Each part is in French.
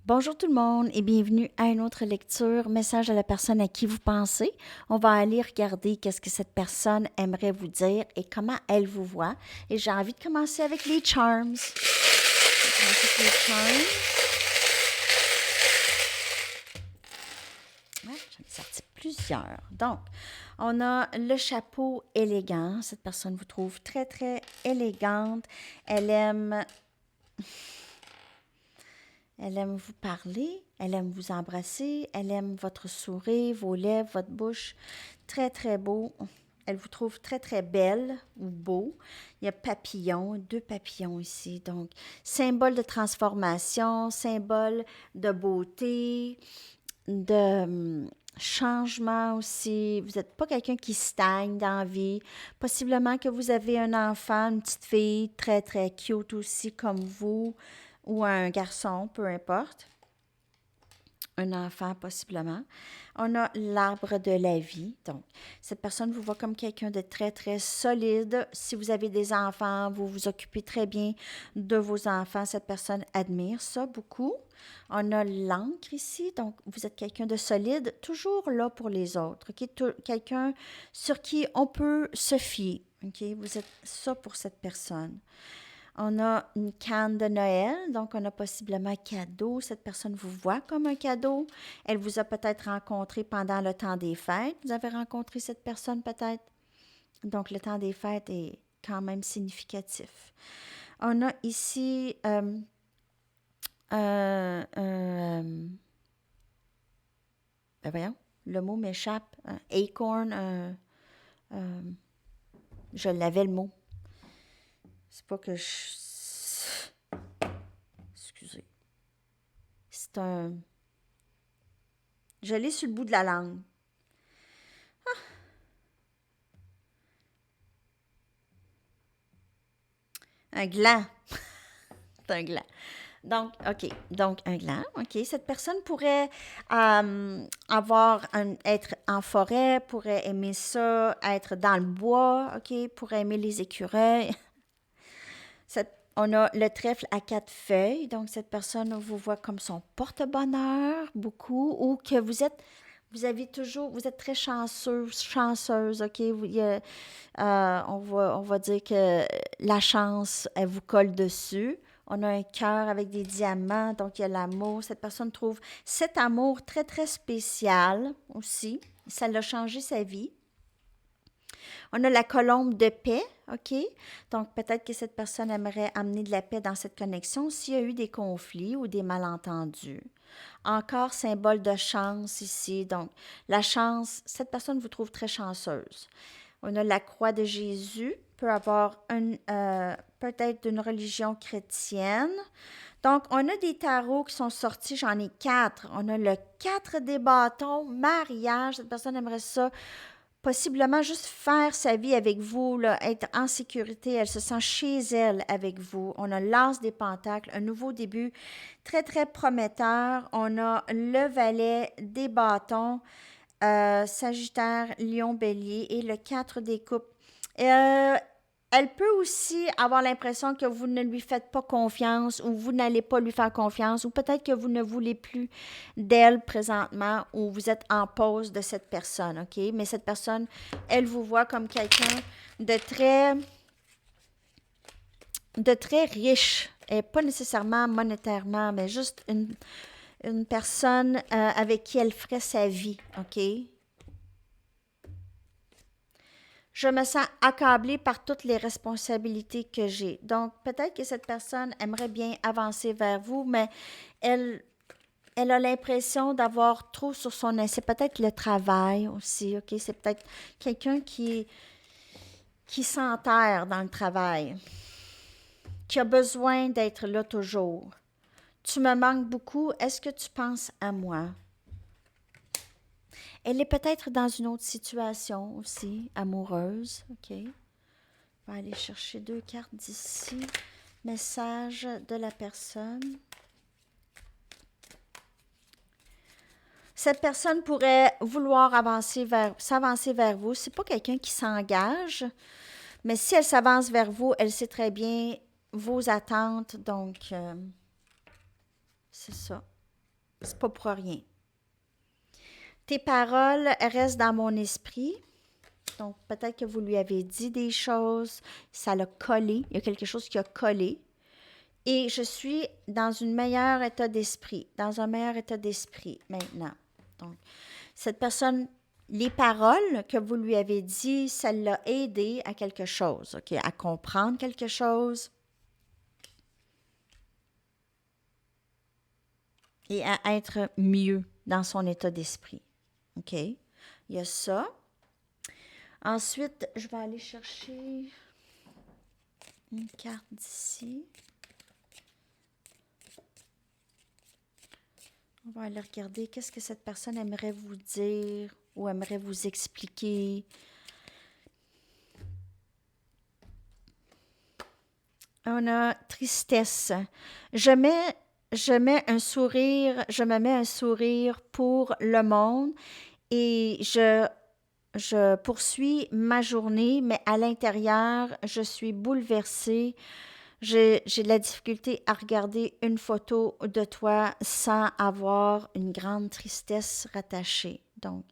Bonjour tout le monde et bienvenue à une autre lecture, message à la personne à qui vous pensez. On va aller regarder qu'est-ce que cette personne aimerait vous dire et comment elle vous voit. Et j'ai envie de commencer avec les charms. Je vais commencer avec les charms. Ouais, j'en ai sorti plusieurs. Donc, on a le chapeau élégant. Cette personne vous trouve très, très élégante. Elle aime vous parler, elle aime vous embrasser, elle aime votre sourire, vos lèvres, votre bouche. Très, très beau. Elle vous trouve très, très belle ou beau. Il y a papillon, 2 papillons ici. Donc, symbole de transformation, symbole de beauté, de changement aussi. Vous n'êtes pas quelqu'un qui stagne dans la vie. Possiblement que vous avez un enfant, une petite fille très, très cute aussi comme vous, ou un garçon, peu importe. Un enfant possiblement. On a l'arbre de la vie. Donc, cette personne vous voit comme quelqu'un de très, très solide. Si vous avez des enfants, vous vous occupez très bien de vos enfants. Cette personne admire ça beaucoup. On a l'encre ici. Donc, vous êtes quelqu'un de solide, toujours là pour les autres. Okay? Quelqu'un sur qui on peut se fier. Okay? Vous êtes ça pour cette personne. On a une canne de Noël, donc on a possiblement un cadeau. Cette personne vous voit comme un cadeau. Elle vous a peut-être rencontré pendant le temps des fêtes. Vous avez rencontré cette personne peut-être. Donc le temps des fêtes est quand même significatif. On a ici voyons, le mot m'échappe. Un acorn, je l'avais le mot. C'est pas que je... Excusez. C'est un... Je l'ai sur le bout de la langue. Un gland. C'est un gland. Donc, OK. Donc, un gland. OK. Cette personne pourrait être en forêt, pourrait aimer ça, être dans le bois, OK, pourrait aimer les écureuils. On a le trèfle à 4 feuilles. Donc, cette personne vous voit comme son porte-bonheur, beaucoup, ou que vous êtes très chanceuse, OK? On va dire que la chance, elle vous colle dessus. On a un cœur avec des diamants, donc il y a l'amour. Cette personne trouve cet amour très, très spécial aussi. Ça l'a changé sa vie. On a la colombe de paix, OK? Donc, peut-être que cette personne aimerait amener de la paix dans cette connexion s'il y a eu des conflits ou des malentendus. Encore symbole de chance ici. Donc, la chance, cette personne vous trouve très chanceuse. On a la croix de Jésus, peut avoir peut-être d'une religion chrétienne. Donc, on a des tarots qui sont sortis, j'en ai 4. On a le 4 des bâtons, mariage. Cette personne aimerait ça possiblement juste faire sa vie avec vous, là, être en sécurité, elle se sent chez elle avec vous. On a l'as des pentacles, un nouveau début très, très prometteur. On a le valet des bâtons, Sagittaire, Lion, Bélier et le 4 des coupes. Elle peut aussi avoir l'impression que vous ne lui faites pas confiance ou vous n'allez pas lui faire confiance ou peut-être que vous ne voulez plus d'elle présentement ou vous êtes en pause de cette personne, OK? Mais cette personne, elle vous voit comme quelqu'un de très riche et pas nécessairement monétairement, mais juste une personne avec qui elle ferait sa vie, OK? Je me sens accablée par toutes les responsabilités que j'ai. Donc, peut-être que cette personne aimerait bien avancer vers vous, mais elle, elle a l'impression d'avoir trop sur son nez. C'est peut-être le travail aussi, OK? C'est peut-être quelqu'un qui s'enterre dans le travail, qui a besoin d'être là toujours. Tu me manques beaucoup. Est-ce que tu penses à moi? Elle est peut-être dans une autre situation aussi, amoureuse, OK? On va aller chercher 2 cartes d'ici. Message de la personne. Cette personne pourrait vouloir s'avancer vers vous. C'est pas quelqu'un qui s'engage, mais si elle s'avance vers vous, elle sait très bien vos attentes. Donc, c'est ça. C'est pas pour rien. Tes paroles restent dans mon esprit. Donc, peut-être que vous lui avez dit des choses, ça l'a collé, il y a quelque chose qui a collé. Et je suis dans un meilleur état d'esprit maintenant. Donc, cette personne, les paroles que vous lui avez dit, ça l'a aidé à quelque chose, OK? À comprendre quelque chose et à être mieux dans son état d'esprit, OK? Il y a ça. Ensuite, je vais aller chercher une carte d'ici. On va aller regarder qu'est-ce que cette personne aimerait vous dire ou aimerait vous expliquer. On a tristesse. Je mets un sourire, je me mets un sourire pour le monde et je poursuis ma journée, mais à l'intérieur, je suis bouleversée. J'ai de la difficulté à regarder une photo de toi sans avoir une grande tristesse rattachée. Donc,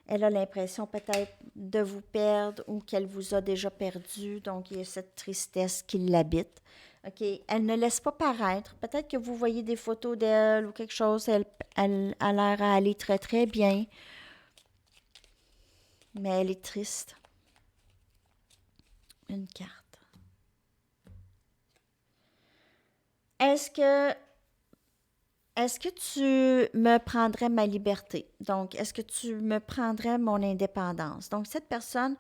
elle a l'impression peut-être de vous perdre ou qu'elle vous a déjà perdu. Donc, il y a cette tristesse qui l'habite. OK? Elle ne laisse pas paraître. Peut-être que vous voyez des photos d'elle ou quelque chose. Elle a l'air à aller très, très bien. Mais elle est triste. Une carte. Est-ce que tu me prendrais ma liberté? Donc, est-ce que tu me prendrais mon indépendance? Donc, cette personne,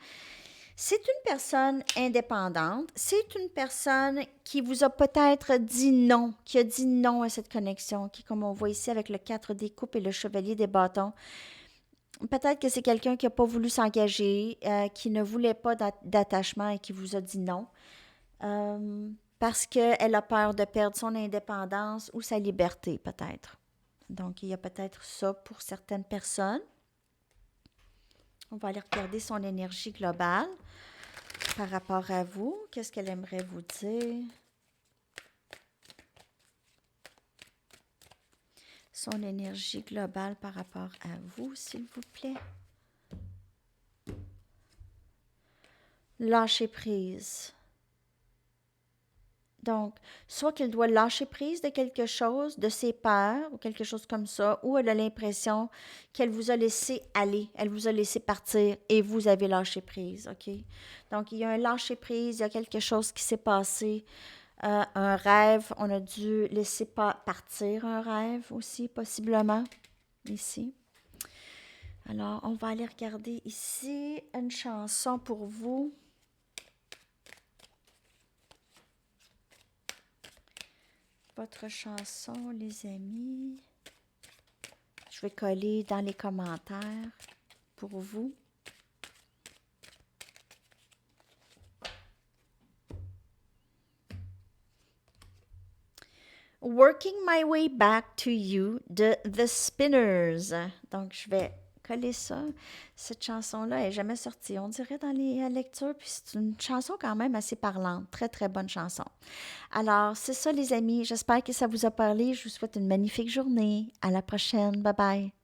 c'est une personne indépendante. C'est une personne qui vous a peut-être dit non, qui a dit non à cette connexion, qui, comme on voit ici avec le 4 des coupes et le chevalier des bâtons, peut-être que c'est quelqu'un qui n'a pas voulu s'engager, qui ne voulait pas d'attachement et qui vous a dit non. Parce qu'elle a peur de perdre son indépendance ou sa liberté, peut-être. Donc, il y a peut-être ça pour certaines personnes. On va aller regarder son énergie globale par rapport à vous. Qu'est-ce qu'elle aimerait vous dire? Son énergie globale par rapport à vous, s'il vous plaît. Lâcher prise. Donc, soit qu'elle doit lâcher prise de quelque chose, de ses peurs ou quelque chose comme ça, ou elle a l'impression qu'elle vous a laissé aller, elle vous a laissé partir et vous avez lâché prise, OK? Donc, il y a un lâcher prise, il y a quelque chose qui s'est passé, un rêve, on a dû laisser partir un rêve aussi, possiblement, ici. Alors, on va aller regarder ici une chanson pour vous. Votre chanson, les amis. Je vais coller dans les commentaires pour vous. Working My Way Back to You de The Spinners. Donc, je vais coller ça. Cette chanson-là n'est jamais sortie, on dirait, dans les lectures. Puis c'est une chanson quand même assez parlante. Très, très bonne chanson. Alors, c'est ça, les amis. J'espère que ça vous a parlé. Je vous souhaite une magnifique journée. À la prochaine. Bye bye.